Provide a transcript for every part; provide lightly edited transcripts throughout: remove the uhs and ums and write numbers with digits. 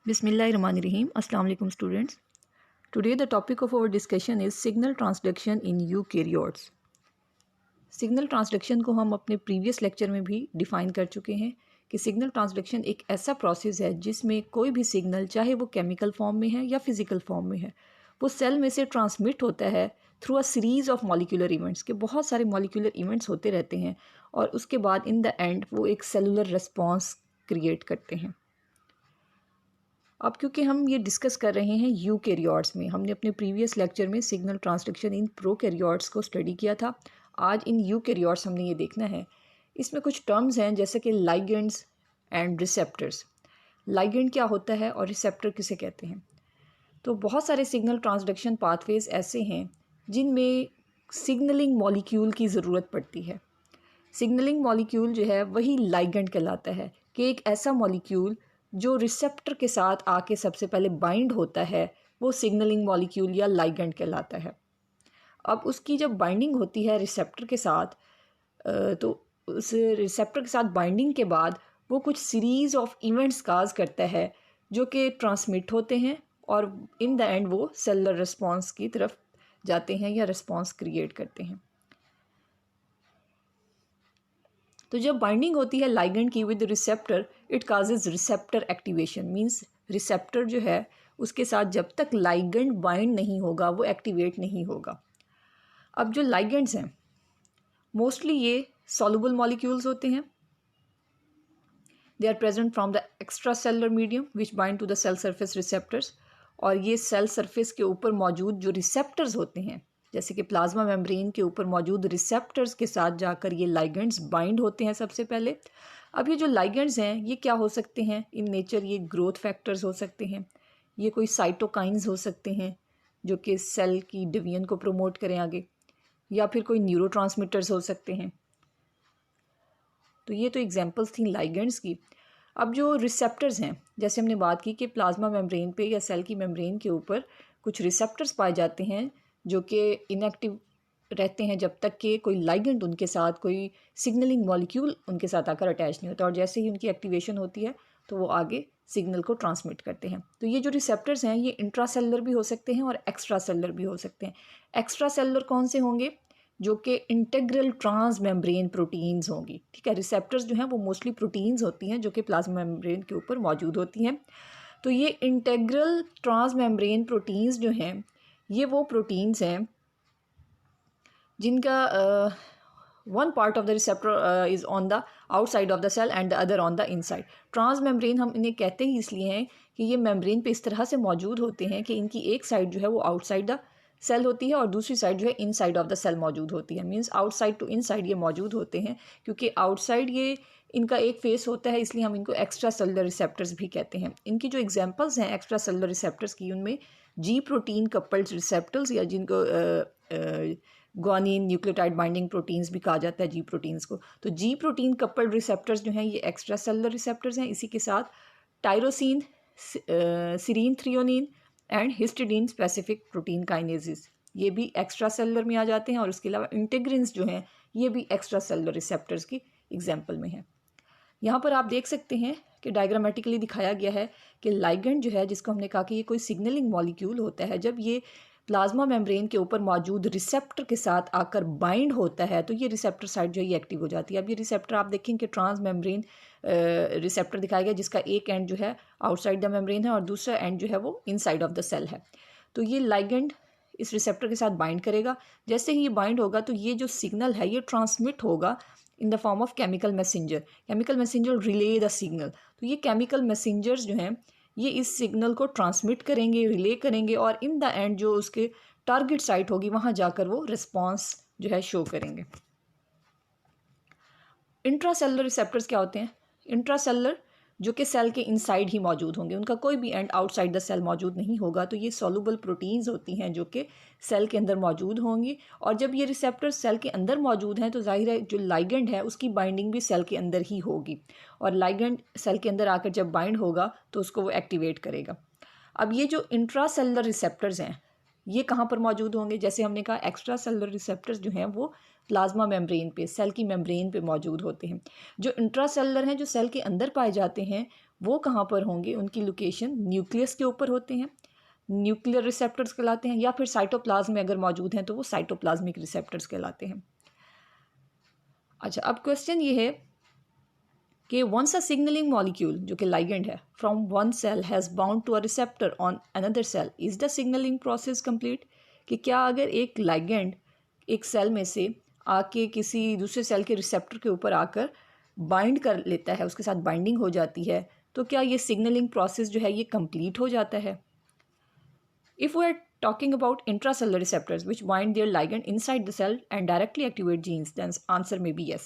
Bismillahirrahmanirrahim. Assalamu alaikum students. Today the topic of our discussion is signal transduction in eukaryotes. Signal transduction को हम अपने previous lecture में भी define कर चुके हैं कि सिग्नल ट्रांसडक्शन एक ऐसा प्रोसेस है जिसमें कोई भी सिग्नल चाहे वो केमिकल फॉर्म में है या फिज़िकल फॉर्म में है वो सेल में से ट्रांसमिट होता है through a series of molecular events के बहुत सारे मॉलिक्यूलर इवेंट्स होते रहते हैं और उसके बाद इन द एंड वो एक सेलुलर रिस्पॉन्स क्रिएट करते हैं। अब क्योंकि हम ये डिस्कस कर रहे हैं यूकैरियोट्स में, हमने अपने प्रीवियस लेक्चर में सिग्नल ट्रांसडक्शन इन प्रोकैरियोट्स को स्टडी किया था। आज इन यूकैरियोट्स हमने ये देखना है। इसमें कुछ टर्म्स हैं जैसे कि लाइगेंड्स एंड रिसेप्टर्स। लाइगेंड क्या होता है और रिसेप्टर किसे कहते हैं? तो बहुत सारे सिग्नल ट्रांसडक्शन पाथवेज ऐसे हैं जिनमें सिग्नलिंग मॉलिक्यूल की ज़रूरत पड़ती है। सिग्नलिंग मॉलिक्यूल जो है वही लाइगेंड कहलाता है कि एक ऐसा मॉलिक्यूल जो रिसेप्टर के साथ आके सबसे पहले बाइंड होता है वो सिग्नलिंग मॉलिक्यूल या लाइगेंड कहलाता है। अब उसकी जब बाइंडिंग होती है रिसेप्टर के साथ तो उस रिसेप्टर के साथ बाइंडिंग के बाद वो कुछ सीरीज़ ऑफ इवेंट्स काज करता है जो कि ट्रांसमिट होते हैं और इन द एंड वो सेलुलर रिस्पॉन्स की तरफ जाते हैं या रिस्पॉन्स क्रिएट करते हैं। तो जब बाइंडिंग होती है लाइगेंड की with receptor it causes receptor activation, means receptor जो है उसके साथ जब तक लाइगेंड बाइंड नहीं होगा वो एक्टिवेट नहीं होगा। अब जो लाइगेंड्स हैं मोस्टली ये सॉल्युबल मॉलिक्यूल्स होते हैं। They are present from the extracellular medium which bind to the cell surface receptors, और ये सेल सरफेस के ऊपर मौजूद जो रिसेप्टर्स होते हैं जैसे कि प्लाज्मा मेम्ब्रेन के ऊपर मौजूद रिसेप्टर्स के साथ जाकर ये लाइगेंड्स बाइंड होते हैं सबसे पहले। अब ये जो लाइगेंड्स हैं ये क्या हो सकते हैं इन नेचर? ये ग्रोथ फैक्टर्स हो सकते हैं, ये कोई साइटोकाइंस हो सकते हैं जो कि सेल की डिवीजन को प्रमोट करें आगे, या फिर कोई न्यूरोट्रांसमीटर्स हो सकते हैं। तो ये तो एग्जांपल्स थी लाइगेंड्स की। अब जो रिसेप्टर्स हैं जैसे हमने बात की कि प्लाज्मा मेम्ब्रेन पे या सेल की मेम्ब्रेन के ऊपर कुछ रिसेप्टर्स पाए जाते हैं जो कि इनएक्टिव रहते हैं जब तक कि कोई लाइगेंड उनके साथ, कोई सिग्नलिंग मॉलिक्यूल उनके साथ आकर अटैच नहीं होता, और जैसे ही उनकी एक्टिवेशन होती है तो वो आगे सिग्नल को ट्रांसमिट करते हैं। तो ये जो रिसेप्टर्स हैं ये इंट्रासेलुलर भी हो सकते हैं और एक्स्ट्रा सेलुलर भी हो सकते हैं। एक्स्ट्रा सेलुलर कौन से होंगे? जो कि इंटेग्रल ट्रांस मेम्ब्रेन प्रोटीन्स होंगी। ठीक है, रिसेप्टर्स जो हैं वो मोस्टली प्रोटीन्स होती हैं जो कि प्लाज्मा मेम्ब्रेन के ऊपर मौजूद होती हैं। तो ये इंटेग्रल ट्रांस मेम्ब्रेन प्रोटीन्स जो हैं ये वो प्रोटीन्स हैं जिनका one part of the receptor is on the outside of the cell and the other on the inside. Transmembrane हम इन्हें कहते ही इसलिए हैं कि ये मेम्ब्रेन पे इस तरह से मौजूद होते हैं कि इनकी एक साइड जो है वो आउटसाइड द सेल होती है और दूसरी साइड जो है इनसाइड ऑफ द सेल मौजूद होती है। मींस आउटसाइड टू इनसाइड ये मौजूद होते हैं क्योंकि आउटसाइड ये इनका एक फेस होता है, इसलिए हम इनको एक्स्ट्रा सेलुलर रिसेप्टर्स भी कहते हैं। इनकी जो एग्जांपल्स हैं एक्स्ट्रा सेलुलर रिसेप्टर्स की उनमें जी प्रोटीन कपल्ड रिसेप्टर्स या जिनको ग्वानिन न्यूक्लियोटाइड बाइंडिंग प्रोटीन्स भी कहा जाता है जी प्रोटीन्स को। तो जी प्रोटीन कपल्ड रिसेप्टर्स जो हैं ये एक्स्ट्रा सेलुलर रिसेप्टर्स हैं। इसी के साथ tyrosine, serine threonine and histidine specific protein kinases ये भी एक्स्ट्रा सेलुलर में आ जाते हैं, और उसके अलावा इंटीग्रिन्स जो हैं ये भी एक्स्ट्रा सेलुलर रिसेप्टर्स की एग्जाम्पल में है। यहाँ पर आप देख सकते हैं कि डायग्रामेटिकली दिखाया गया है कि लाइगेंड जो है जिसको हमने कहा कि ये कोई सिग्नलिंग मॉलिक्यूल होता है, जब ये प्लाज्मा मेम्ब्रेन के ऊपर मौजूद रिसेप्टर के साथ आकर बाइंड होता है तो ये रिसेप्टर साइड जो है ये एक्टिव हो जाती है। अब ये रिसेप्टर आप देखें कि ट्रांस मेम्ब्रेन रिसेप्टर दिखाया गया जिसका एक एंड जो है आउटसाइड द मेम्ब्रेन है और दूसरा एंड जो है वो इनसाइड ऑफ द सेल है। तो ये लाइगेंड इस रिसेप्टर के साथ बाइंड करेगा। जैसे ही ये बाइंड होगा तो ये जो सिग्नल है ये ट्रांसमिट होगा in the form of chemical messenger. Chemical messenger relay the signal. तो ये केमिकल मैसेंजर्स जो हैं ये इस सिग्नल को ट्रांसमिट करेंगे, रिले करेंगे, और इन द एंड जो उसके टारगेट साइट होगी वहाँ जाकर वो रिस्पॉन्स जो है शो करेंगे। इंट्रासेलुलर रिसेप्टर्स क्या होते हैं? इंट्रासेलुलर जो कि सेल के इनसाइड ही मौजूद होंगे, उनका कोई भी एंड आउटसाइड द सेल मौजूद नहीं होगा। तो ये सॉल्युबल प्रोटीन्स होती हैं जो कि सेल के अंदर मौजूद होंगी, और जब ये रिसेप्टर्स सेल के अंदर मौजूद हैं तो जाहिर है जो लाइगेंड है उसकी बाइंडिंग भी सेल के अंदर ही होगी, और लाइगेंड सेल के अंदर आकर जब बाइंड होगा तो उसको वो एक्टिवेट करेगा। अब ये जो इंट्रासेलुलर रिसेप्टर्स हैं ये कहाँ पर मौजूद होंगे? जैसे हमने कहा एक्स्ट्रा सेलुलर रिसेप्टर्स जो हैं वो प्लाज्मा मेम्ब्रेन पे, सेल की मेम्ब्रेन पे मौजूद होते हैं। जो इंट्रासेलुलर हैं जो सेल के अंदर पाए जाते हैं वो कहाँ पर होंगे, उनकी लोकेशन न्यूक्लियस के ऊपर होते हैं, न्यूक्लियर रिसेप्टर्स कहलाते हैं, या फिर साइटोप्लाज्म में अगर मौजूद हैं तो वो साइटोप्लाज्मिक रिसेप्टर्स कहलाते हैं। अच्छा, अब क्वेश्चन ये है कि वंस अ सिग्नलिंग मॉलिक्यूल जो कि लाइगेंड है from one cell has bound to a receptor on another cell, is the signaling process complete? कि क्या अगर एक लाइगेंड एक सेल में से आके किसी दूसरे सेल के रिसेप्टर के ऊपर आकर बाइंड कर लेता है, उसके साथ बाइंडिंग हो जाती है, तो क्या ये सिग्नलिंग प्रोसेस जो है ये कंप्लीट हो जाता है? If we are talking about intracellular receptors which bind their ligand inside the cell and directly activate genes, then answer may be yes.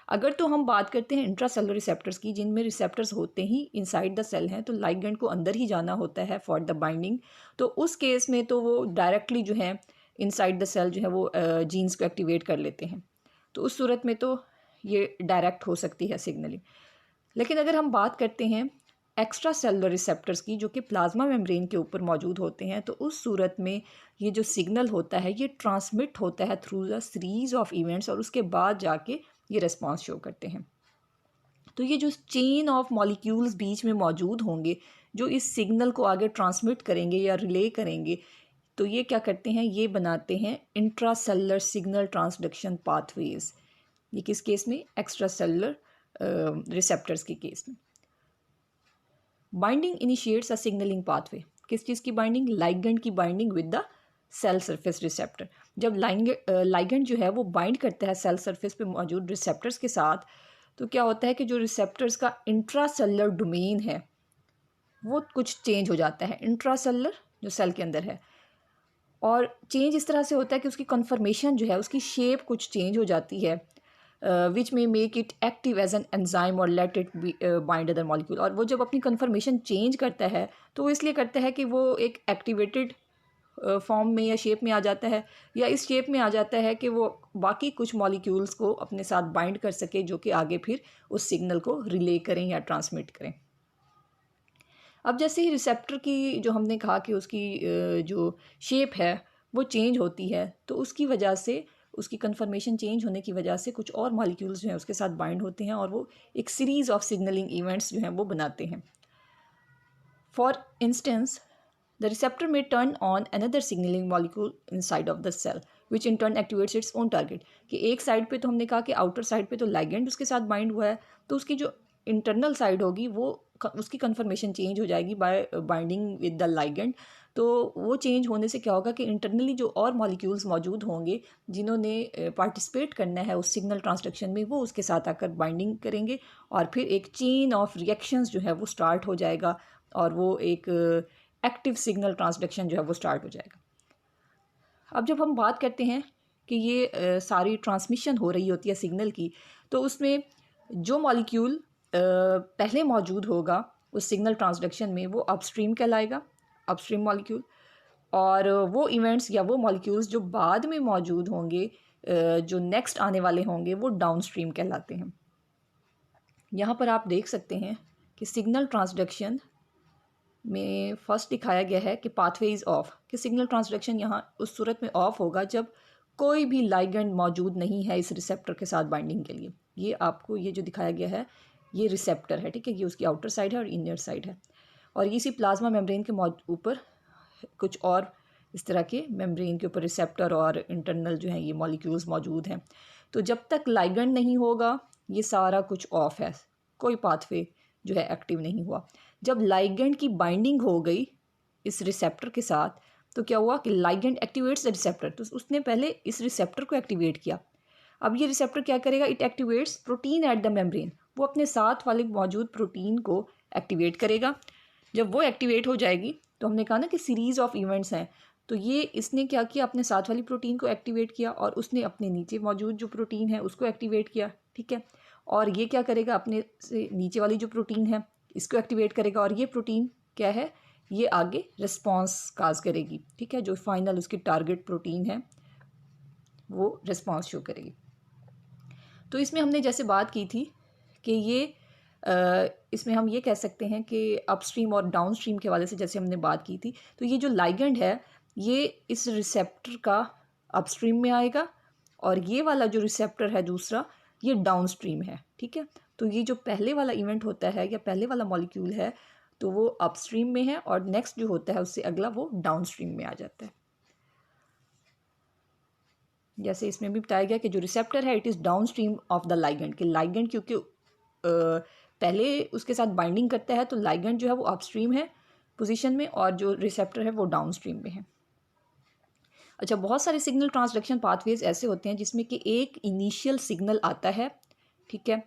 अगर तो हम बात करते हैं इंट्रासेलुलर रिसेप्टर्स की, जिनमें रिसेप्टर्स होते ही इनसाइड द सेल हैं, तो लाइगेंड को अंदर ही जाना होता है फॉर द बाइंडिंग, तो उस केस में तो वो डायरेक्टली जो है इनसाइड द सेल जो है वो जीन्स को एक्टिवेट कर लेते हैं, तो उस सूरत में तो ये डायरेक्ट हो सकती है सिग्नलिंग। लेकिन अगर हम बात करते हैं एक्स्ट्रा सेलुलर रिसेप्टर्स की, जो कि प्लाज्मा मेम्ब्रेन के ऊपर मौजूद होते हैं, तो उस सूरत में ये जो सिग्नल होता है ये ट्रांसमिट होता है through the series of events, और उसके बाद जाके ये रिस्पॉन्स शो करते हैं। तो ये जो चेन ऑफ मॉलिक्यूल्स बीच में मौजूद होंगे जो इस सिग्नल को आगे ट्रांसमिट करेंगे या रिले करेंगे, तो ये क्या करते हैं, ये बनाते हैं intracellular signal transduction pathways. ये किस केस में, एक्स्ट्रा सेलुलर रिसेप्टर्स के केस में। Binding initiates a signaling pathway, किस चीज़ की बाइंडिंग, लाइगेंड की binding with the cell surface receptor. जब लाइगेंड जो है वो बाइंड करता है सेल सरफेस पे मौजूद रिसेप्टर्स के साथ, तो क्या होता है कि जो रिसेप्टर्स का इंट्रासेलुलर डोमेन है वो कुछ चेंज हो जाता है, इंट्रासेलुलर जो सेल के अंदर है, और चेंज इस तरह से होता है कि उसकी कन्फर्मेशन जो है, उसकी शेप कुछ चेंज हो जाती है, विच में make it active as an enzyme और let it bind other molecule. और वो जब अपनी कन्फर्मेशन चेंज करता है तो वो इसलिए करता है कि वो एक एक्टिवेटेड फॉर्म में या शेप में आ जाता है, या इस शेप में आ जाता है कि वो बाकी कुछ मॉलिक्यूल्स को अपने साथ बाइंड कर सके, जो कि आगे फिर उस सिग्नल को रिले करें या ट्रांसमिट करें। अब जैसे ही रिसेप्टर की जो हमने कहा कि उसकी जो शेप है वो चेंज होती है, तो उसकी वजह से, उसकी कन्फर्मेशन चेंज होने की वजह से कुछ और मॉलिक्यूल्स जो हैं उसके साथ बाइंड होते हैं, और वो एक सीरीज़ ऑफ सिग्नलिंग इवेंट्स जो हैं वो बनाते हैं। For instance, the receptor may turn on another signaling molecule inside of the cell which in turn activates its own target. कि एक साइड पे तो हमने कहा कि आउटर साइड पे तो लाइगेंड उसके साथ बाइंड हुआ है, तो उसकी जो इंटरनल साइड होगी वो उसकी कन्फर्मेशन चेंज हो जाएगी bye binding with the ligand. तो वो चेंज होने से क्या होगा कि इंटरनली जो और मॉलिक्यूल्स मौजूद होंगे जिन्होंने पार्टिसिपेट करना है उस सिग्नल ट्रांसडक्शन में, वो उसके साथ आकर बाइंडिंग करेंगे, और फिर एक चेन ऑफ रिएक्शंस जो है वो स्टार्ट हो जाएगा, और वो एक एक्टिव सिग्नल ट्रांसडक्शन जो है वो स्टार्ट हो जाएगा। अब जब हम बात करते हैं कि ये सारी ट्रांसमिशन हो रही होती है सिग्नल की, तो उसमें जो मॉलिक्यूल पहले मौजूद होगा उस सिग्नल ट्रांसडक्शन में वो अपस्ट्रीम कहलाएगा, अपस्ट्रीम मॉलिक्यूल, और वो इवेंट्स या वो मॉलिक्यूल्स जो बाद में मौजूद होंगे, जो नेक्स्ट आने वाले होंगे, वो डाउनस्ट्रीम कहलाते हैं। यहाँ पर आप देख सकते हैं कि सिग्नल ट्रांसडक्शन में फर्स्ट दिखाया गया है कि पाथवे इज़ ऑफ, कि सिग्नल ट्रांसडक्शन यहाँ उस सूरत में ऑफ होगा जब कोई भी लाइगेंड मौजूद नहीं है इस रिसेप्टर के साथ बाइंडिंग के लिए। ये आपको ये जो दिखाया गया है ये रिसेप्टर है, ठीक है, ये उसकी आउटर साइड है और इनर साइड है, और इसी प्लाज्मा मेम्ब्रेन के ऊपर कुछ और इस तरह के मेम्ब्रेन के ऊपर रिसेप्टर और इंटरनल जो हैं ये मॉलिक्यूल्स मौजूद हैं। तो जब तक लाइगेंड नहीं होगा ये सारा कुछ ऑफ है, कोई पाथवे जो है एक्टिव नहीं हुआ। जब लाइगेंड की बाइंडिंग हो गई इस रिसेप्टर के साथ, तो क्या हुआ कि लाइगेंड एक्टिवेट्स द रिसेप्टर, तो उसने पहले इस रिसेप्टर को एक्टिवेट किया। अब ये रिसेप्टर क्या करेगा, it activates protein at the membrane, वो अपने साथ वाले मौजूद प्रोटीन को एक्टिवेट करेगा। जब वो एक्टिवेट हो जाएगी, तो हमने कहा ना कि सीरीज़ ऑफ इवेंट्स हैं, तो ये इसने क्या किया, अपने साथ वाली प्रोटीन को एक्टिवेट किया, और उसने अपने नीचे मौजूद जो प्रोटीन है उसको एक्टिवेट किया, ठीक है, और ये क्या करेगा, अपने से नीचे वाली जो प्रोटीन है इसको एक्टिवेट करेगा, और ये प्रोटीन क्या है, ये आगे रिस्पॉन्स काज करेगी, ठीक है, जो फाइनल उसकी टारगेट प्रोटीन है वो रिस्पॉन्स शो करेगी। तो इसमें हमने जैसे बात की थी कि ये इसमें हम ये कह सकते हैं कि अपस्ट्रीम और डाउनस्ट्रीम के हवाले से जैसे हमने बात की थी, तो ये जो लाइगेंड है ये इस रिसेप्टर का अपस्ट्रीम में आएगा, और ये वाला जो रिसेप्टर है दूसरा ये डाउनस्ट्रीम है, ठीक है। तो ये जो पहले वाला इवेंट होता है या पहले वाला मॉलिक्यूल है तो वो अपस्ट्रीम में है, और नेक्स्ट जो होता है उससे अगला वो डाउनस्ट्रीम में आ जाता है। जैसे इसमें भी बताया गया कि जो रिसेप्टर है it is downstream of the ligand, कि लाइगेंड क्योंकि पहले उसके साथ बाइंडिंग करता है तो लाइगेंड जो है वो अपस्ट्रीम है पोजीशन में, और जो रिसेप्टर है वो डाउनस्ट्रीम में है। अच्छा, बहुत सारे सिग्नल ट्रांसडक्शन पाथवेज ऐसे होते हैं जिसमें कि एक इनिशियल सिग्नल आता है, ठीक है,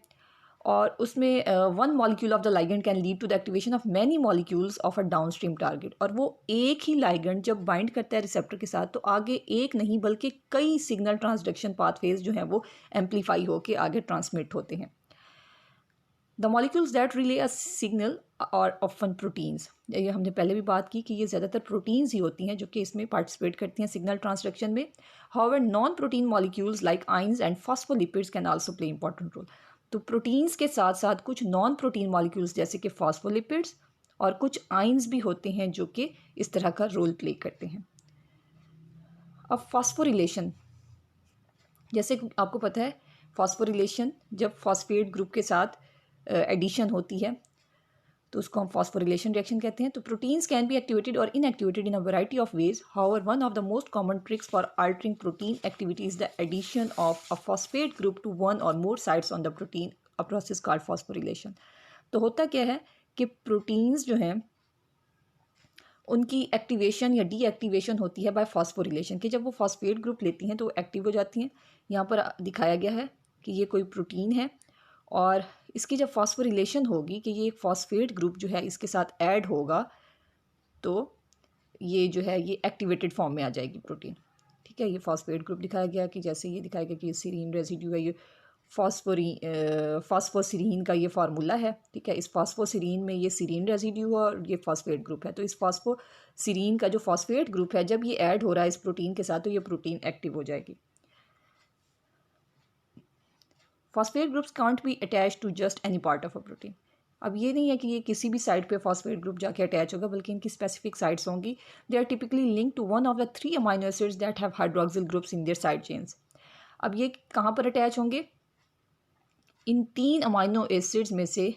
और उसमें one molecule of the ligand can lead to the activation of many molecules of a downstream target, और वो एक ही लाइगेंड जब बाइंड करता है रिसेप्टर के साथ तो आगे एक नहीं बल्कि कई सिग्नल ट्रांसडक्शन पाथवेज जो हैं वो एम्पलीफाई होकर आगे ट्रांसमिट होते हैं। The molecules that relay a signal और ऑफन प्रोटीन्स, ये हमने पहले भी बात की कि ये ज़्यादातर प्रोटीन्स ही होती हैं जो कि इसमें पार्टिसिपेट करती हैं सिग्नल ट्रांसडक्शन में। However non protein molecules like ions and phospholipids can also play important role. तो प्रोटीन्स के साथ साथ कुछ नॉन प्रोटीन मॉलिक्यूल्स जैसे कि फॉस्फोलिपिड्स और कुछ आइंस भी होते हैं जो कि इस तरह का रोल प्ले करते हैं। अब फॉस्फोरिलेशन, जैसे आपको पता है फॉस्फोरिलेशन जब फॉस्फेट ग्रुप के साथ एडिशन होती है तो उसको हम फॉस्फोरिलेशन रिएक्शन कहते हैं। तो प्रोटीन्स कैन बी एक्टिवेटेड और inactivated in a variety of ways. However one of the most common tricks for altering protein activity is the addition of a phosphate group to one और more sites on the protein, a process called phosphorylation. तो होता क्या है कि proteins जो हैं उनकी activation या डीएक्टिवेशन होती है बाय फॉस्फोरिलेशन, कि जब वो फॉस्फेट ग्रुप लेती हैं तो एक्टिव हो जाती हैं। यहाँ पर दिखाया गया है कि ये कोई प्रोटीन है और इसकी जब फॉस्फोरिलेशन होगी कि ये एक फॉस्फेट ग्रुप जो है इसके साथ ऐड होगा तो ये जो है ये एक्टिवेटेड फॉर्म में आ जाएगी प्रोटीन, ठीक है। ये फॉस्फेट ग्रुप दिखाया गया कि जैसे ये दिखाया गया कि ये सीरीन रेजिड्यू है, ये फॉस्फोसिरीन का ये फार्मूला है, ठीक है। इस फॉस्फोसिरीन में ये सीरीन रेजिड्यू है और ये फॉस्फेट ग्रुप है। तो इस फॉस्फोसिरीन का जो फॉस्फेट ग्रुप है जब ये ऐड हो रहा है इस प्रोटीन के साथ तो ये प्रोटीन एक्टिव हो जाएगी। Phosphate groups can't be attach to just any part of a protein. अब ये नहीं है कि ये किसी भी साइड पे फॉस्फेट ग्रुप जाके अटैच होगा, बल्कि इनकी स्पेसिफिक साइड्स होंगी। They are typically link to one of the 3 amino acids that have hydroxyl groups in their side chains. अब ये कहाँ पर अटैच होंगे? इन 3 अमाइनो एसिड्स में से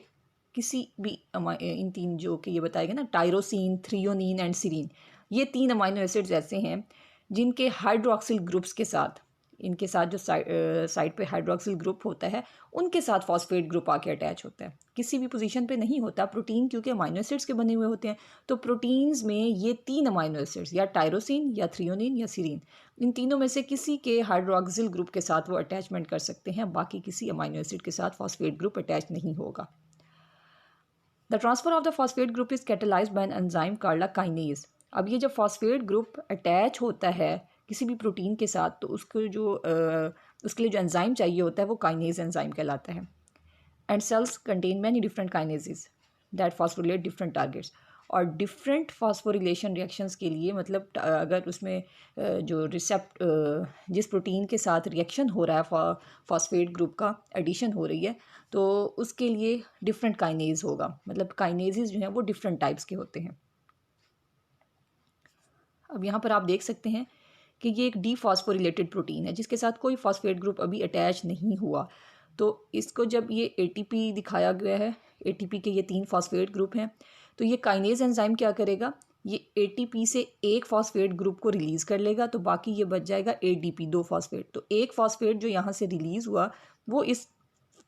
किसी भी इन 3 जो कि ये बताएगा ना, टायरोसिन, थ्रियोनिन एंड सीरीन, ये 3 अमाइनो एसिड्स ऐसे हैं जिनके हाइड्रोक्सिल ग्रुप्स के साथ, इनके साथ जो साइड पे हाइड्रोक्सिल ग्रुप होता है उनके साथ फॉस्फेट ग्रुप आके अटैच होता है। किसी भी पोजीशन पे नहीं होता, प्रोटीन क्योंकि अमाइनो एसिड्स के बने हुए होते हैं। तो प्रोटीन्स में ये 3 अमाइनो एसिड्स या टायरोसिन या थ्रियोनिन या सीरीन, इन तीनों में से किसी के हाइड्रोक्सिल ग्रुप के साथ वो अटैचमेंट कर सकते हैं, बाकी किसी अमाइनो एसिड के साथ फॉस्फेट ग्रुप अटैच नहीं होगा। The transfer of the phosphate group is catalysed by an enzyme called a kinase. अब ये जब फॉस्फेट ग्रुप अटैच होता है किसी भी प्रोटीन के साथ तो उसको जो उसके लिए जो एंजाइम चाहिए होता है वो काइनेज एंजाइम कहलाता है। And cells contain many different kinases that phosphorylate different targets. और डिफरेंट फॉस्फोरिलेशन रिएक्शंस के लिए, मतलब अगर उसमें जो जिस प्रोटीन के साथ रिएक्शन हो रहा है फॉस्फेट ग्रुप का एडिशन हो रही है तो उसके लिए डिफरेंट काइनेज होगा, मतलब काइनेजेस जो हैं वो डिफरेंट टाइप्स के होते हैं। अब यहाँ पर आप देख सकते हैं कि ये एक डीफॉस्फोरिलेटेड प्रोटीन है जिसके साथ कोई फॉस्फेट ग्रुप अभी अटैच नहीं हुआ। तो इसको जब ये एटीपी दिखाया गया है, एटीपी के ये 3 फॉस्फेट ग्रुप हैं, तो ये काइनेज एंजाइम क्या करेगा, ये एटीपी से एक फॉस्फेट ग्रुप को रिलीज़ कर लेगा तो बाकी ये बच जाएगा एडीपी, 2 फॉस्फेट। तो एक फॉस्फेट जो यहाँ से रिलीज़ हुआ वो इस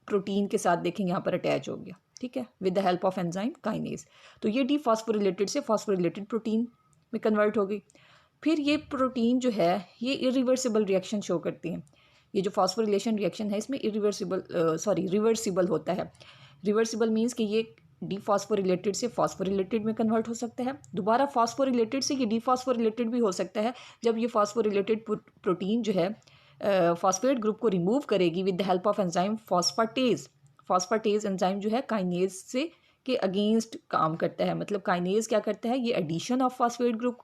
प्रोटीन के साथ देखें यहाँ पर अटैच हो गया, ठीक है, with the help of enzyme kinase. तो ये डीफॉस्फोरिलेटेड से फॉस्फोरिलेटेड प्रोटीन में कन्वर्ट हो गई। फिर ये प्रोटीन जो है ये इरिवर्सिबल रिएक्शन शो करती हैं। ये जो फॉस्फोरिलेशन रिएक्शन है इसमें रिवर्सिबल होता है। रिवर्सिबल मीन्स कि ये डीफॉस्फोरिलेटेड से फॉस्फोरिलेटेड में कन्वर्ट हो सकता है, दोबारा फॉस्फोरिलेटेड से ये डीफॉस्फोरिलेटेड भी हो सकता है जब ये फॉस्फोरिलेटेड प्रोटीन जो है फॉस्फेट ग्रुप को रिमूव करेगी with the help of enzyme phosphatase. Phosphatase enzyme जो है काइनेज से के अगेंस्ट काम करता है, मतलब काइनेज क्या करता है, ये एडिशन ऑफ फॉस्फेट ग्रुप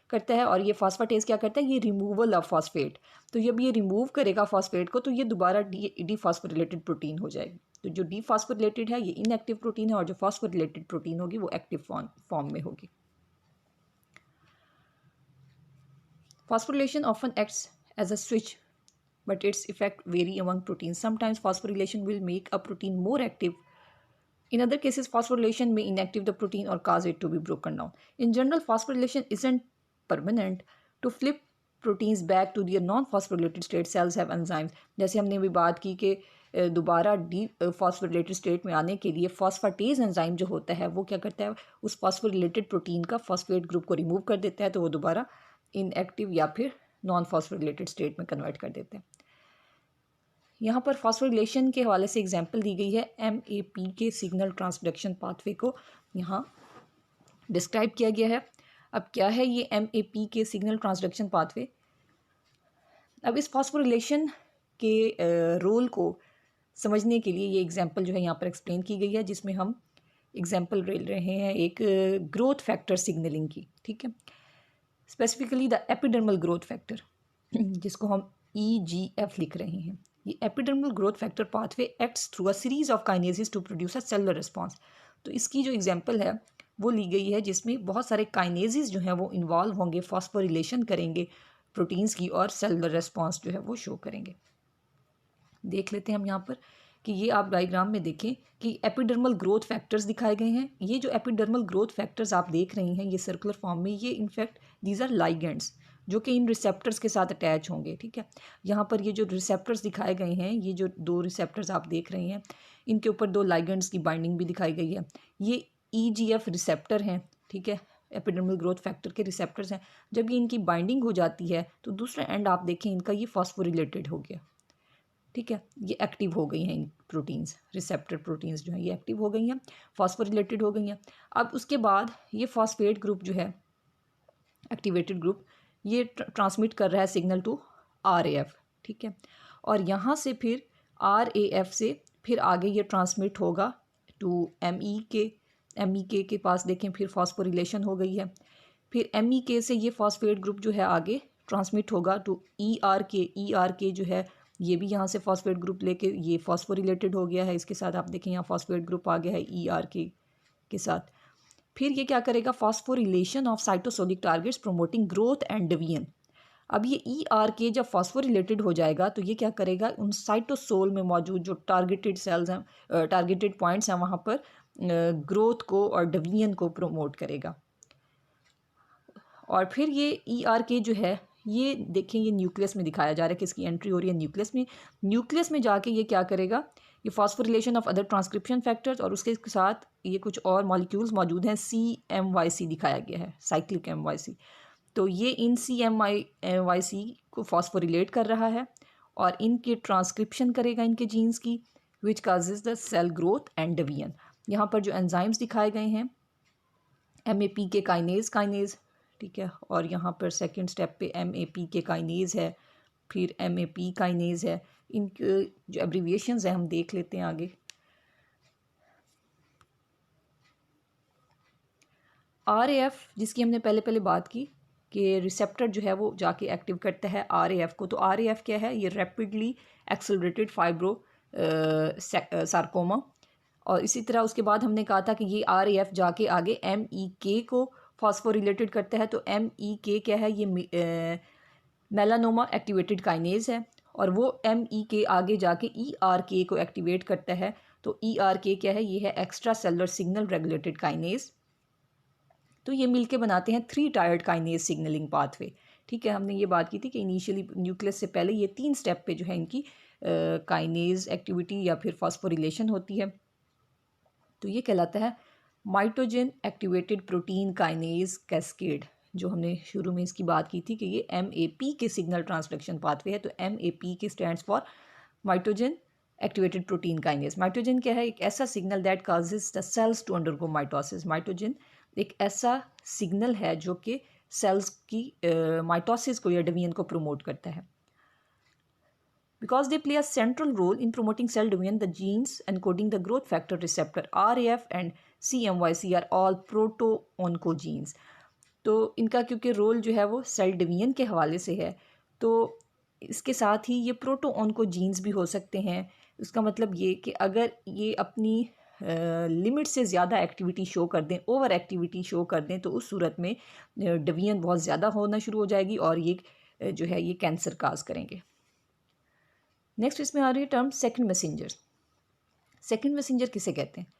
करता है और ये फॉस्फेटेज क्या करता है, ये रिमूवल ऑफ फॉस्फेट। तो जब ये रिमूव करेगा फॉस्फेट को तो ये दोबारा डीफॉस्फोरिलेटेड प्रोटीन हो जाएगी। तो जो डीफॉस्फोरिलेटेड है ये इनएक्टिव प्रोटीन है और जो फॉस्फोरिलेटेड प्रोटीन होगी वो एक्टिव फॉर्म में होगी। Phosphorylation often acts as a switch but its effect vary among proteins. Sometimes phosphorylation will make a protein more active. In other cases, phosphorylation may inactive the protein or cause it to be broken down. In general, phosphorylation isn't permanent. To flip proteins back to their non-phosphorylated state, cells have enzymes. जैसे हमने भी बात की कि दोबारा D phosphorylated state में आने के लिए फॉस्फेटेज एंजाइम जो होता है वो क्या करता है, उस फॉस्फोरिलेटेड प्रोटीन का फॉस्फेट ग्रुप को रिमूव कर देता है, तो वो दोबारा इनएक्टिव या फिर नॉन फॉस्फोरिलेटेड स्टेट में कन्वर्ट कर देते हैं। यहाँ पर फॉस्फोरिलेशन के हवाले से एग्जांपल दी गई है। MAP के सिग्नल ट्रांसडक्शन पाथवे को यहाँ डिस्क्राइब किया गया है। अब क्या है ये MAP के सिग्नल ट्रांसडक्शन पाथवे? अब इस फॉस्फोरिलेशन के रोल को समझने के लिए ये एग्जांपल जो है यहाँ पर एक्सप्लेन की गई है, जिसमें हम एग्जांपल ले रहे हैं एक ग्रोथ फैक्टर सिग्नलिंग की, ठीक है। Specifically the epidermal growth factor, जिसको हम EGF लिख रहे हैं। ये epidermal growth factor pathway acts through a series of kinases to produce a cellular response. तो इसकी जो एग्जांपल है वो ली गई है, जिसमें बहुत सारे काइनेसिस जो हैं वो इन्वॉल्व होंगे, फॉस्फोरिलेशन करेंगे प्रोटीन्स की और सेलुलर रिस्पॉन्स जो है वो शो करेंगे। देख लेते हैं हम यहाँ पर कि ये आप डायग्राम में देखें कि एपिडर्मल ग्रोथ फैक्टर्स दिखाए गए हैं। ये जो एपिडर्मल ग्रोथ फैक्टर्स आप देख रही हैं ये सर्कुलर फॉर्म में, ये इनफैक्ट दीज आर लाइगेंड्स जो कि इन रिसेप्टर्स के साथ अटैच होंगे, ठीक है। यहाँ पर ये जो रिसेप्टर्स दिखाए गए हैं, ये जो दो रिसेप्टर्स आप देख रहे हैं, इनके ऊपर दो लाइगेंड्स की बाइंडिंग भी दिखाई गई है। ये EGF रिसेप्टर हैं, ठीक है, एपिडर्मल ग्रोथ फैक्टर के रिसेप्टर्स हैं। जब ये इनकी बाइंडिंग हो जाती है तो दूसरा एंड आप देखें इनका ये फॉस्फोरिलेटेड हो गया, ठीक है, ये एक्टिव हो गई हैं इन प्रोटीन्स, रिसेप्टर प्रोटीन्स जो हैं ये एक्टिव हो गई हैं, फॉस्फोरिलेटेड हो गई हैं। अब उसके बाद ये फॉस्फेट ग्रुप जो है, एक्टिवेटेड ग्रुप, ये ट्रांसमिट कर रहा है सिग्नल टू RAF, ठीक है, और यहाँ से फिर RAF से फिर आगे ये ट्रांसमिट होगा टू MEK के पास देखें फिर फॉस्फोरिलेशन हो गई है। फिर MEK से ये फॉस्फेट ग्रुप जो है आगे ट्रांसमिट होगा टू ERK जो है ये भी यहाँ से फॉस्फेट ग्रुप लेके ये फॉस्फोरिलेटेड हो गया है, इसके साथ आप देखें यहाँ फॉस्फेट ग्रुप आ गया है ERK के साथ। फिर ये क्या करेगा, phosphorylation of cytosolic targets promoting growth and division. अब ये ERK जब फॉस्फोरिलेटेड हो जाएगा तो ये क्या करेगा, उन साइटोसोल में मौजूद जो टारगेटेड सेल्स हैं, टारगेटेड पॉइंट्स हैं, वहाँ पर ग्रोथ को और डिवीजन को प्रोमोट करेगा। और फिर ये ERK जो है ये देखें ये न्यूक्लियस में दिखाया जा रहा है कि इसकी एंट्री हो रही है न्यूक्लियस में। न्यूक्लियस में जाके ये क्या करेगा, ये phosphorylation of other transcription factors और उसके साथ ये कुछ और मॉलिक्यूल्स मौजूद हैं, CMYC दिखाया गया है, साइक्लिक MYC। तो ये इन CMYC को फॉस्फोरिलेट कर रहा है और इनके ट्रांसक्रिप्शन करेगा इनके जीन्स की, which causes the cell growth and division. यहाँ पर जो एंजाइम्स दिखाए गए हैं MAP के काइनेज, ठीक है, और यहाँ पर सेकंड स्टेप पे MAP के काइनेज है, फिर MAP काइनेज है। इनके जो एब्रीविएशंस है हम देख लेते हैं आगे। RAF जिसकी हमने पहले बात की कि रिसेप्टर जो है वो जाके एक्टिव करता है RAF को। तो RAF क्या है, ये रैपिडली एक्सेलरेटेड फाइब्रो सार्कोमा। और इसी तरह उसके बाद हमने कहा था कि ये RAF जाके आगे MEK को फॉस्फोरिलेटेड करता है। तो MEK क्या है, ये मेलानोमा एक्टिवेटेड काइनेज है और वो MEK आगे जाके ERK को एक्टिवेट करता है। तो ERK क्या है, ये है extra cellular signal regulated kinase. तो ये मिलके बनाते हैं 3 टायर्ड काइनेज सिग्नलिंग पाथवे, ठीक है। हमने ये बात की थी कि इनिशियली न्यूक्लियस से पहले ये 3 स्टेप पे जो है इनकी काइनेज एक्टिविटी या फिर फॉस्फोरिलेशन होती है। तो ये कहलाता है माइटोजन एक्टिवेटेड प्रोटीन काइनेज कैस्केड, जो हमने शुरू में इसकी बात की थी कि ये MAP के सिग्नल ट्रांसडक्शन पाथवे है। तो MAP K stands for mitogen activated protein kinase. Mitogen क्या है, एक ऐसा signal that causes the cells to undergo mitosis. Mitogen एक ऐसा सिग्नल है जो कि सेल्स की माइटोसिस को या डिवीजन को प्रोमोट करता है। Because they play a central role in promoting cell division, the genes encoding the growth factor receptor RAF and CMYC are all proto-oncogenes। तो इनका क्योंकि रोल जो है वो सेल डिवीजन के हवाले से है, तो इसके साथ ही ये प्रोटो-ऑन्कोजीन्स भी हो सकते हैं। उसका मतलब ये कि अगर ये अपनी लिमिट से ज़्यादा एक्टिविटी शो कर दें, ओवर एक्टिविटी शो कर दें, तो उस सूरत में डिवीजन बहुत ज़्यादा होना शुरू हो जाएगी और ये जो है ये कैंसर काज करेंगे। नेक्स्ट इसमें आ रही है term second messenger. Second messenger किसे कहते हैं?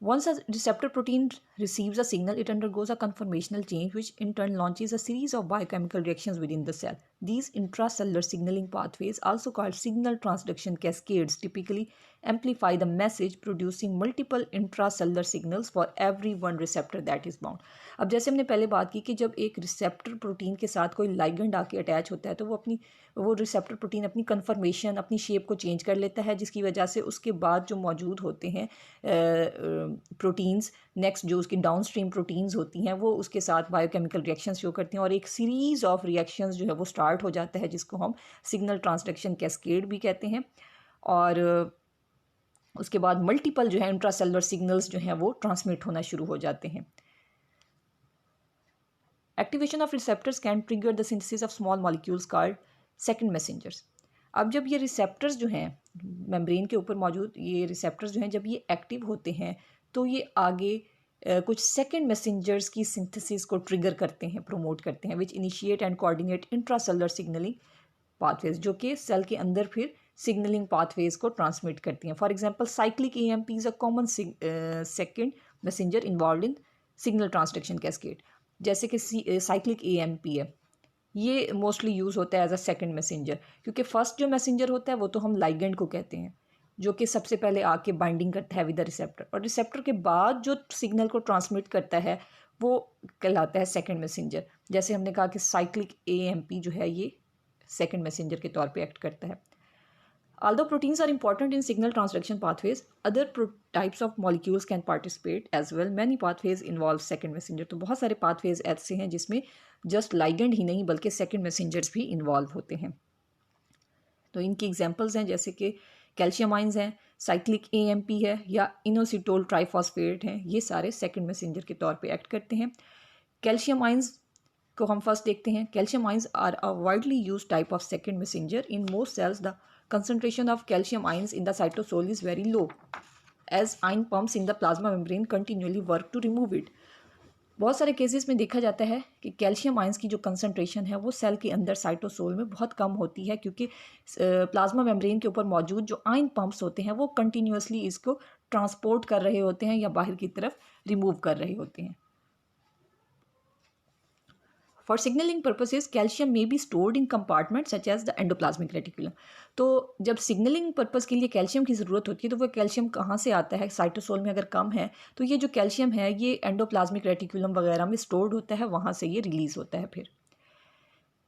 Once a receptor protein receives a signal, it undergoes a conformational change, which in turn launches a series of biochemical reactions within the cell. These intracellular signaling pathways, also called signal transduction cascades, typically amplify the message, producing multiple intracellular signals for every one receptor that is bound. अब जैसे हमने पहले बात की कि जब एक receptor protein के साथ कोई लाइगेंड आके अटैच होता है तो वो रिसेप्टर प्रोटीन अपनी कन्फर्मेशन, अपनी शेप को चेंज कर लेता है, जिसकी वजह से उसके बाद जो मौजूद होते हैं प्रोटीन्स, नेक्स्ट जो उसकी डाउन स्ट्रीम प्रोटीन्स होती हैं वो उसके साथ बायोकेमिकल रिएक्शंस शो करती हैं और एक सीरीज़ ऑफ रिएक्शंस जो है वो स्टार्ट हो जाता है, जिसको हम सिग्नल ट्रांसडक्शन कैस्केड भी कहते हैं। और उसके बाद मल्टीपल जो है इंट्रासेलुलर सिग्नल्स जो हैं वो ट्रांसमिट होना शुरू हो जाते हैं। Activation of receptors can trigger the synthesis of small molecules called second messengers. अब जब ये रिसेप्टर्स जो हैं मेम्ब्रेन के ऊपर मौजूद, ये रिसेप्टर्स जो हैं जब ये एक्टिव होते हैं तो ये आगे कुछ सेकंड मैसेंजर्स की सिंथेसिस को ट्रिगर करते हैं, प्रमोट करते हैं, which initiate and coordinate intracellular signalling pathways, जो कि सेल के अंदर फिर सिग्नलिंग पाथवेज को ट्रांसमिट करती हैं। For example cyclic AMP is a common second messenger involve in signal transduction cascade. जैसे कि साइक्लिक AMP है, ये मोस्टली यूज़ होता है एज अ सेकंड मैसेंजर, क्योंकि फर्स्ट जो मैसेंजर होता है वो तो हम लाइगेंड को कहते हैं, जो कि सबसे पहले आके बाइंडिंग करता है विद द रिसेप्टर, और रिसेप्टर के बाद जो सिग्नल को ट्रांसमिट करता है वो कहलाता है सेकंड मैसेंजर। जैसे हमने कहा कि साइक्लिक AMP जो है ये सेकंड मैसेंजर के तौर पे एक्ट करता है। Although proteins are important in signal transduction pathways, other types of molecules can participate as well. Many pathways involve second messenger. तो बहुत सारे pathways ऐसे हैं जिसमें just ligand ही नहीं बल्कि second messengers भी involve होते हैं। तो इनकी examples हैं जैसे कि कैल्शियम आइंस हैं, साइक्लिक AMP है, या इनोसिटोल ट्राइफॉस्फेट हैं, ये सारे सेकंड मैसेंजर के तौर पे एक्ट करते हैं। कैल्शियम आइंस को हम फर्स्ट देखते हैं। Calcium ions are a widely use type of second messenger in most cells. The concentration of calcium ions in the cytosol is very low as ion pumps in the plasma membrane continually work to remove it. बहुत सारे cases में देखा जाता है कि calcium ions की जो concentration है वो सेल के अंदर साइटोसोल में बहुत कम होती है, क्योंकि प्लाज्मा मेम्ब्रेन के ऊपर मौजूद जो आयन पंप्स होते हैं वो कंटिन्यूसली इसको ट्रांसपोर्ट कर रहे होते हैं या बाहर की तरफ रिमूव कर रहे होते हैं। For signaling purposes, calcium may be stored in compartments such as the endoplasmic reticulum. तो जब सिग्नलिंग पर्पज़ के लिए कैल्शियम की ज़रूरत होती है तो वो कैल्शियम कहाँ से आता है? साइटोसोल में अगर कम है तो ये जो कैल्शियम है ये एंडोप्लाज्मिक रेटिकुलम वगैरह में स्टोर्ड होता है, वहाँ से ये रिलीज़ होता है फिर।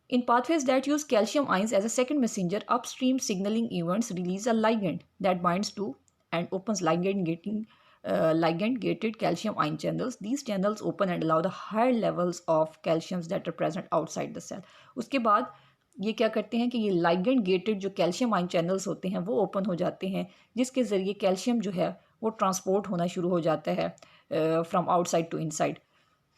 In pathways that use calcium ions as a second messenger, upstream signaling events release a ligand that binds to and opens ligand-gated calcium ion channels. These channels open and allow the higher levels of calciums that are present outside the cell. उसके बाद ये क्या करते हैं कि ये ligand gated जो calcium ion channels होते हैं वो open हो जाते हैं, जिसके ज़रिए calcium जो है वो ट्रांसपोर्ट होना शुरू हो जाता है from outside to inside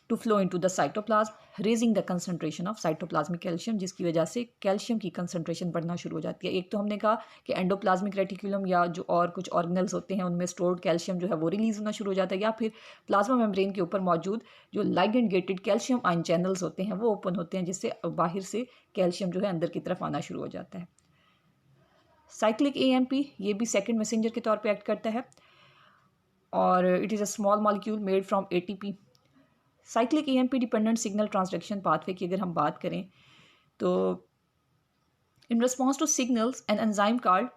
to flow into the cytoplasm, raising the concentration of cytoplasmic calcium, जिसकी वजह से कैल्शियम की कंसंट्रेशन बढ़ना शुरू हो जाती है। एक तो हमने कहा कि एंडोप्लाज्मिक रेटिकुलम या जो और कुछ ऑर्गेनल्स होते हैं उनमें स्टोर्ड कैल्शियम जो है वो रिलीज होना शुरू हो जाता है, या फिर प्लाज्मा मेम्ब्रेन के ऊपर मौजूद जो ligand gated calcium ion channels होते हैं वो ओपन होते हैं, जिससे बाहर से कैल्शियम जो है अंदर की तरफ आना शुरू हो जाता है। साइक्लिक AMP ये भी सेकेंड मैसेंजर के तौर पर एक्ट करता है और it is a small molecule made from ATP। Cyclic AMP dependent signal transduction pathway की अगर हम बात करें तो in response to signals an enzyme called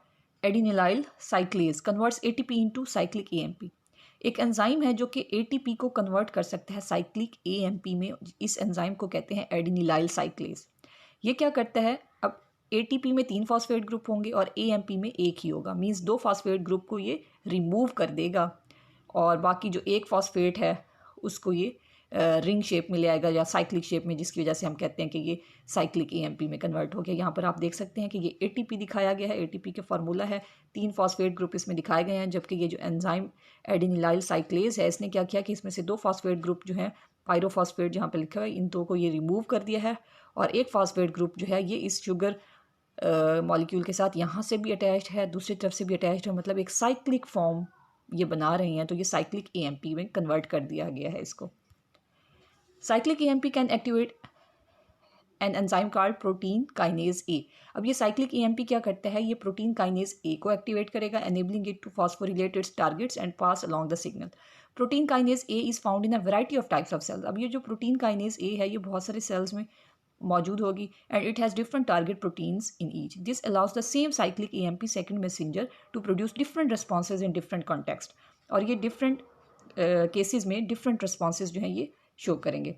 adenylyl cyclase converts ATP into cyclic AMP। एक एंजाइम है जो कि ATP को कन्वर्ट कर सकता है साइक्लिक AMP में। इस एंजाइम को कहते हैं एडिनिलाइल साइक्लेज। ये क्या करता है, अब ATP में 3 फॉस्फेट ग्रुप होंगे और AMP में एक ही होगा, मीन्स 2 फॉस्फेट ग्रुप को ये रिमूव कर देगा और बाकी जो एक फॉस्फेट है उसको ये रिंग शेप में ले आएगा या साइक्लिक शेप में, जिसकी वजह से हम कहते हैं कि ये साइक्लिक AMP में कन्वर्ट हो गया। यहाँ पर आप देख सकते हैं कि ये ATP दिखाया गया है, ATP के फार्मूला है, 3 फॉस्फेट ग्रुप इसमें दिखाए गए हैं, जबकि ये जो एंजाइम एडिनिलाइल साइक्लेज है इसने क्या किया कि इसमें से 2 फॉस्फेट ग्रुप जो हैं पायरोफॉस्फेट जहाँ पे लिखा है इन 2 को ये रिमूव कर दिया है और एक फॉस्फेट ग्रुप जो है ये इस शुगर मॉलिक्यूल के साथ यहाँ से भी अटैच्ड है, दूसरी तरफ से भी अटैच्ड है, मतलब एक साइक्लिक फॉर्म ये बना रहे हैं, तो ये साइक्लिक AMP में कन्वर्ट कर दिया गया है इसको। Cyclic AMP can activate N enzyme called protein kinase ए। अब ये साइक्लिक ईएमपी क्या करता है, ये प्रोटीन काइनेज ए को एक्टिवेट करेगा, enabling it to phosphorylate its targets and pass along the signal. Protein kinase A is found in a variety of types of cells. अब ये जो प्रोटीन काइनेज ए है ये बहुत सारे सेल्स में मौजूद होगी and it has different target proteins in each. This allows the same cyclic EMP second messenger to produce different responses in different context. और ये डिफरेंट केसेस में डिफरेंट रिस्पॉन्सेज जो हैं ये शो करेंगे।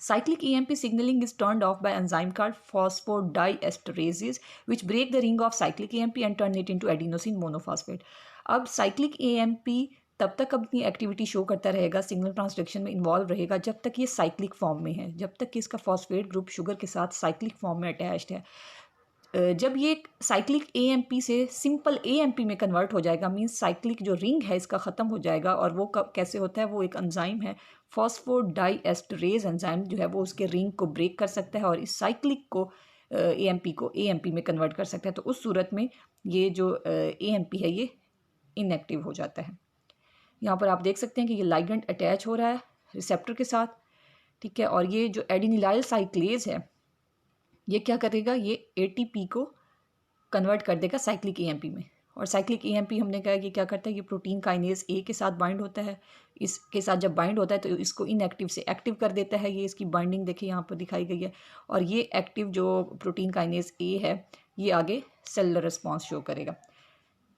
Cyclic EMP signaling is turned off by enzyme called phosphodiesterases, which break the ring of cyclic EMP and turn it into adenosine monophosphate. अब cyclic EMP तब तक अपनी एक्टिविटी शो करता रहेगा, सिग्नल ट्रांसडक्शन में इन्वॉल्व रहेगा जब तक ये साइक्लिक फॉर्म में है, जब तक कि इसका फॉस्फेट ग्रुप शुगर के साथ साइक्लिक फॉर्म में अटैच्ड है। जब ये साइक्लिक एएमपी से सिंपल एएमपी में कन्वर्ट हो जाएगा, मींस साइक्लिक जो रिंग है इसका ख़त्म हो जाएगा। और वो कब कैसे होता है, वो एक एंजाइम है फॉस्फोडाइएस्टरेज एंजाइम जो है वो उसके रिंग को ब्रेक कर सकता है और इस साइक्लिक को एएमपी में कन्वर्ट कर सकता है। तो उस सूरत में ये जो एएमपी है ये इनएक्टिव हो जाता है। यहाँ पर आप देख सकते हैं कि ये लाइगेंड अटैच हो रहा है रिसेप्टर के साथ, ठीक है। और ये जो एडिनिलाइल साइक्लेज है ये क्या करेगा, ये एटीपी को कन्वर्ट कर देगा साइक्लिक एएमपी में। और साइक्लिक एएमपी हमने कहा कि क्या करता है, ये प्रोटीन काइनेज ए के साथ बाइंड होता है। इसके साथ जब बाइंड होता है तो इसको इनएक्टिव से एक्टिव कर देता है। ये इसकी बाइंडिंग देखिए यहाँ पर दिखाई गई है। और ये एक्टिव जो प्रोटीन काइनेज ए है ये आगे सेलुलर रिस्पॉन्स शो करेगा।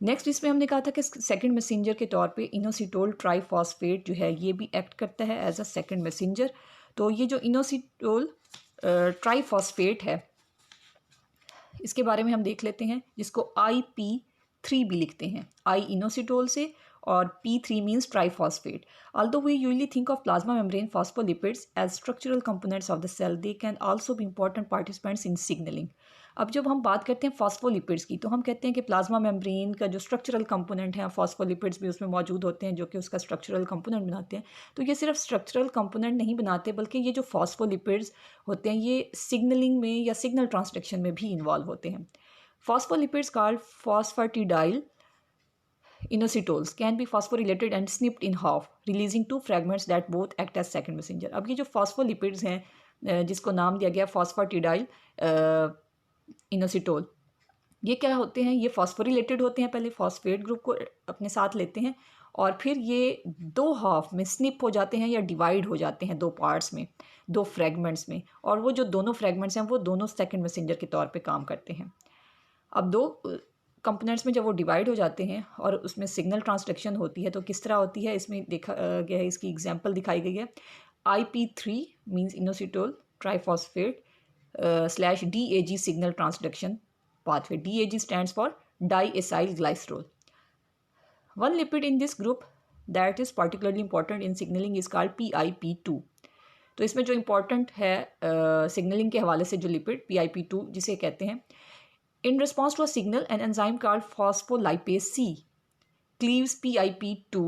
नेक्स्ट इसमें हमने कहा था कि सेकंड मैसेंजर के तौर पे इनोसिटोल ट्राइफॉस्फेट जो है ये भी एक्ट करता है एज अ सेकंड मैसेंजर। तो ये जो इनोसिटोल ट्राइफॉस्फेट है इसके बारे में हम देख लेते हैं, जिसको IP3 भी लिखते हैं, I इनोसिटोल से और P3 means triphosphate. Although we usually think of plasma membrane phospholipids as structural components of the cell, they can also be important participants in signaling. अब जब हम बात करते हैं फॉस्फोलिपिड्स की तो हम कहते हैं कि प्लाज्मा मेम्ब्रेन का जो स्ट्रक्चरल कंपोनेंट है फॉस्फोलिपिड्स भी उसमें मौजूद होते हैं जो कि उसका स्ट्रक्चरल कंपोनेंट बनाते हैं। तो ये सिर्फ स्ट्रक्चरल कंपोनेंट नहीं बनाते बल्कि ये जो फॉस्फोलिपिड्स होते हैं ये सिग्नलिंग में या सिग्नल ट्रांसडक्शन में भी इन्वॉल्व होते हैं। Phospholipids called phosphatidyl inositols can be phosphorylated and snipped in half, releasing two fragments that both act as second messenger. अब ये जो फॉस्फोलिपिड्स हैं जिसको नाम दिया गया फॉस्फेटिडाइल इनोसिटोल, ये क्या होते हैं, ये फॉस्फोरिलेटेड होते हैं, पहले फॉस्फेट ग्रुप को अपने साथ लेते हैं और फिर ये दो हाफ में स्निप हो जाते हैं या डिवाइड हो जाते हैं दो पार्ट्स में, दो फ्रैगमेंट्स में। और वो जो दोनों फ्रैगमेंट्स हैं वो दोनों सेकंड मैसेंजर के तौर पे काम करते हैं। अब दो कंपोनेंट्स में जब वो डिवाइड हो जाते हैं और उसमें सिग्नल ट्रांसडक्शन होती है तो किस तरह होती है इसमें देखा गया है, इसकी एग्जांपल दिखाई गई है। IP3 means inositol triphosphate / DAG signal transduction pathway. DAG stands for diacyl glycerol. One lipid in this group that is particularly important in signaling is called PIP2. तो इसमें जो इम्पॉर्टेंट है सिग्नलिंग के हवाले से जो लिपिड PIP2 जिसे कहते हैं, in response to a signal an enzyme called phospholipase C cleaves PIP2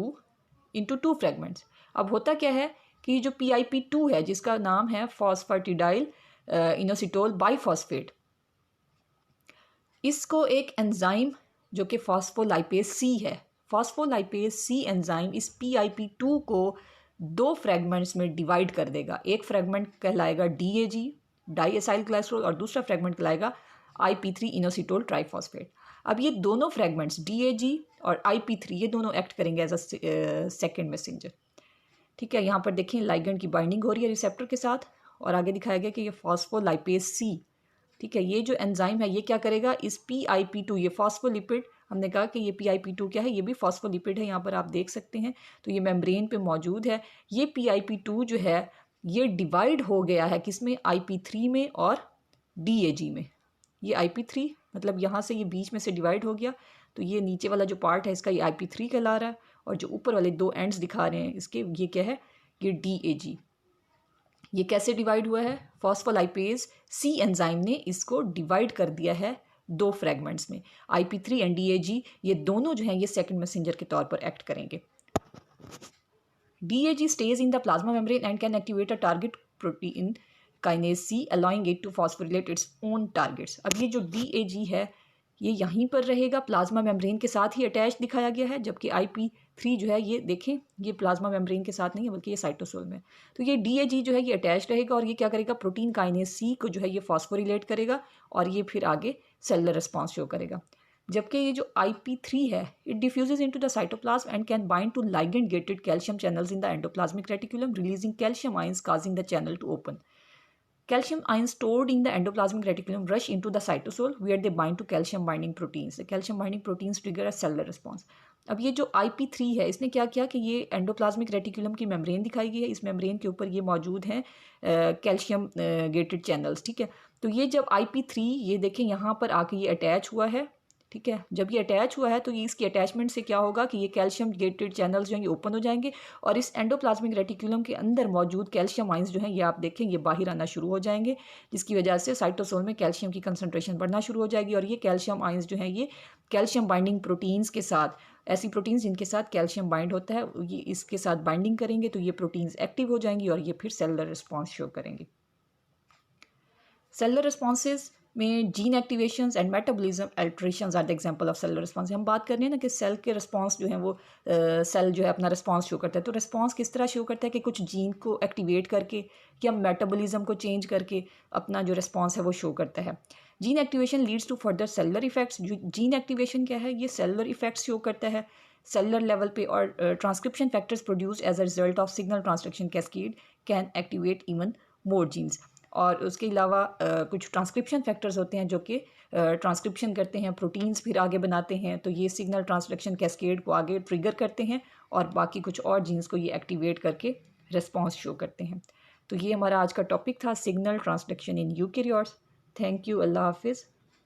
into two fragments. अब होता क्या है कि जो PIP2 है जिसका नाम है फॉस्फेटिडाइल इनोसिटोल बाइफॉस्फेट, इसको एक एंजाइम जो कि फॉस्फोलाइपेज सी है, फॉस्फोलाइपेज सी एंजाइम इस PIP2 को दो फ्रैगमेंट्स में डिवाइड कर देगा। एक फ्रैगमेंट कहलाएगा DAG डाइएसाइल ग्लाइसरोल और दूसरा फ्रैगमेंट कहलाएगा IP3 इनोसिटोल ट्राइफॉस्फेट। अब ये दोनों फ्रैगमेंट्स DAG और IP3 ये दोनों एक्ट करेंगे एज अ सेकेंड मैसेंजर, ठीक है। यहाँ पर देखिए लाइगेंड की बाइंडिंग हो रही है रिसेप्टर के साथ और आगे दिखाया गया कि ये फॉस्फोलाइपेज सी, ठीक है। ये जो एंजाइम है ये क्या करेगा, इस PIP2 ये फॉस्फोलिपिड, हमने कहा कि ये PIP2 क्या है, ये भी फॉस्फोलिपिड है, यहाँ पर आप देख सकते हैं। तो ये मेम्ब्रेन पे मौजूद है। ये PIP2 जो है ये डिवाइड हो गया है किसमें, IP3 में और DAG में। ये IP3 मतलब यहाँ से ये बीच में से डिवाइड हो गया, तो ये नीचे वाला जो पार्ट है इसका ये IP3 कहला रहा है और जो ऊपर वाले दो एंड्स दिखा रहे हैं इसके ये क्या है, ये DAG। ये कैसे डिवाइड हुआ है, फॉस्फोलाइपेज सी एंजाइम ने इसको डिवाइड कर दिया है दो फ्रैगमेंट्स में। IP3 एंड DAG ये दोनों जो हैं ये सेकंड मैसेंजर के तौर पर एक्ट करेंगे। DAG stays in the plasma membrane and can activate a target protein kinase C, allowing it to phosphorylate its own targets. अब ये जो DAG है ये यहीं पर रहेगा, प्लाज्मा मेम्ब्रेन के साथ ही अटैच दिखाया गया है, जबकि 3 जो है ये देखें, ये प्लाज्मा मेम्ब्रेन के साथ नहीं है बल्कि ये साइटोसोल में। तो ये DAG जो है ये अटैच रहेगा और ये क्या करेगा, प्रोटीन काइनेज C को जो है ये फॉस्फोरिलेट करेगा और ये फिर आगे सेलुलर रिस्पॉन्स शो करेगा। जबकि ये जो IP3 है it diffuses into the cytoplasm and can bind to ligand gated calcium channels in the endoplasmic reticulum releasing calcium ions causing the channel to open. Calcium ions stored in the endoplasmic reticulum rush into the cytosol where they bind to calcium binding proteins. The calcium binding proteins trigger a cellular response. अब ये जो IP3 है इसने क्या किया कि ये endoplasmic reticulum की मेम्ब्रेन दिखाई गई है, इस मेम्ब्रेन के ऊपर ये मौजूद हैं कैल्शियम गेटेड चैनल्स, ठीक है। तो ये जब IP3 ये देखें यहाँ पर आके ये अटैच हुआ है, ठीक है। जब ये अटैच हुआ है तो ये इसकी अटैचमेंट से क्या होगा कि ये कैल्शियम गेटेड चैनल्स जो हैं ये ओपन हो जाएंगे और इस एंडोप्लाज्मिक रेटिकुलम के अंदर मौजूद कैल्शियम आइंस जो हैं ये आप देखें ये बाहर आना शुरू हो जाएंगे, जिसकी वजह से साइटोसोल में कैल्शियम की कंसनट्रेशन बढ़ना शुरू हो जाएगी और ये कैल्शियम आइंस जो हैं ये कैल्शियम बाइंडिंग प्रोटीन्स के साथ, ऐसी प्रोटीन्स जिनके साथ कैल्शियम बाइंड होता है, ये इसके साथ बाइंडिंग करेंगे तो ये प्रोटीन्स एक्टिव हो जाएंगी और ये फिर सेलुलर रिस्पॉन्स शो करेंगे। सेलुलर रिस्पॉन्सेज में gene activations and metabolism alterations are the example of cellular response. हम बात कर रहे हैं ना कि सेल के रिस्पॉन्स जो है वो सेल जो है अपना रिस्पॉन्स शो करता है। तो रिस्पॉन्स किस तरह शो करता है कि कुछ जीन को एक्टिवेट करके या मेटाबॉलिज्म को चेंज करके अपना जो रिस्पॉन्स है वो शो करता है। Gene activation leads to further cellular effects. Gene activation क्या है, ये सेलुलर इफेक्ट्स शो करता है सेलुलर लेवल पे और transcription factors produce as a result of signal transduction cascade can activate even more genes. और उसके अलावा कुछ ट्रांसक्रिप्शन फैक्टर्स होते हैं जो कि ट्रांसक्रिप्शन करते हैं, प्रोटीन्स फिर आगे बनाते हैं, तो ये सिग्नल ट्रांसडक्शन कैस्केड को आगे ट्रिगर करते हैं और बाकी कुछ और जीन्स को ये एक्टिवेट करके रिस्पॉन्स शो करते हैं। तो ये हमारा आज का टॉपिक था, signal transduction in eukaryotes. Thank you, Allah हाफिज़।